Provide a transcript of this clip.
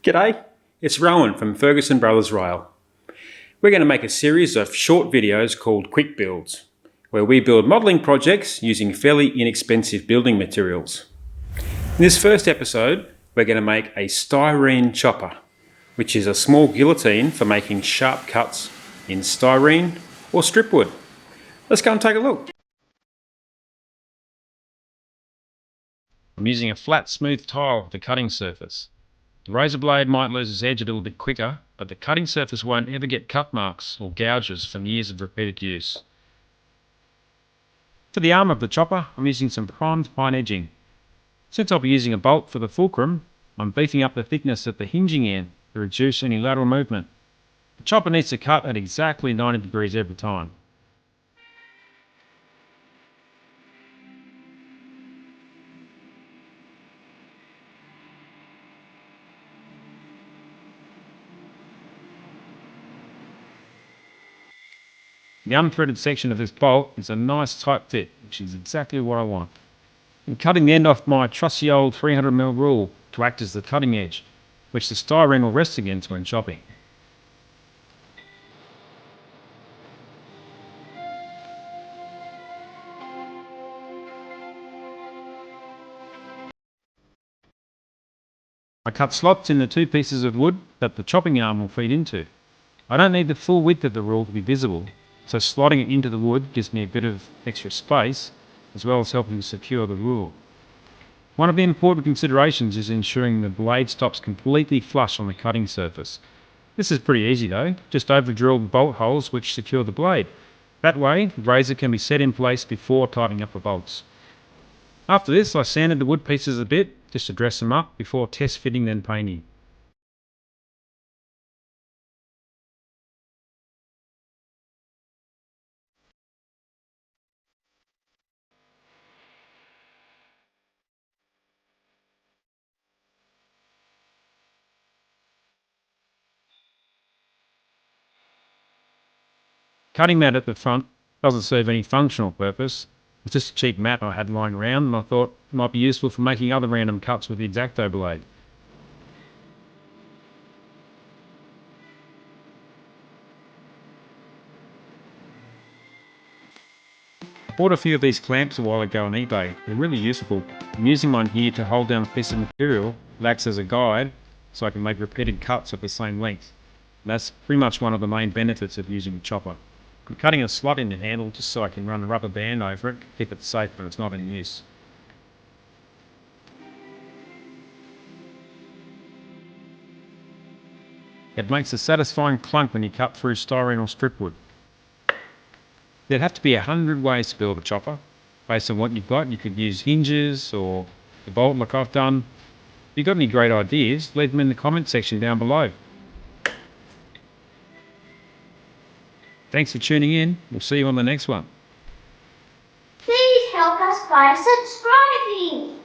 G'day, it's Rowan from Ferguson Brothers Rail. We're going to make a series of short videos called Quick Builds, where we build modelling projects using fairly inexpensive building materials. In this first episode, we're going to make a styrene chopper, which is a small guillotine for making sharp cuts in styrene or strip wood. Let's go and take a look. I'm using a flat, smooth tile for the cutting surface. The razor blade might lose its edge a little bit quicker, but the cutting surface won't ever get cut marks or gouges from years of repeated use. For the arm of the chopper, I'm using some primed fine edging. Since I'll be using a bolt for the fulcrum, I'm beefing up the thickness at the hinging end to reduce any lateral movement. The chopper needs to cut at exactly 90 degrees every time. The unthreaded section of this bolt is a nice tight fit, which is exactly what I want. I'm cutting the end off my trusty old 300mm rule to act as the cutting edge, which the styrene will rest against when chopping. I cut slots in the two pieces of wood that the chopping arm will feed into. I don't need the full width of the rule to be visible, so slotting it into the wood gives me a bit of extra space, as well as helping to secure the rule. One of the important considerations is ensuring the blade stops completely flush on the cutting surface. This is pretty easy though, just over drill the bolt holes which secure the blade. That way, the razor can be set in place before tightening up the bolts. After this, I sanded the wood pieces a bit, just to dress them up before test fitting then painting. Cutting mat at the front doesn't serve any functional purpose. It's just a cheap mat I had lying around and I thought it might be useful for making other random cuts with the X-Acto blade. I bought a few of these clamps a while ago on eBay. They're really useful. I'm using mine here to hold down a piece of material that acts as a guide so I can make repeated cuts of the same length. That's pretty much one of the main benefits of using a chopper. I'm cutting a slot in the handle just so I can run a rubber band over it, keep it safe when it's not in use. It makes a satisfying clunk when you cut through styrene or strip wood. There'd have to be 100 ways to build a chopper. Based on what you've got, you could use hinges or the bolt like I've done. If you've got any great ideas, leave them in the comment section down below. Thanks for tuning in. We'll see you on the next one. Please help us by subscribing.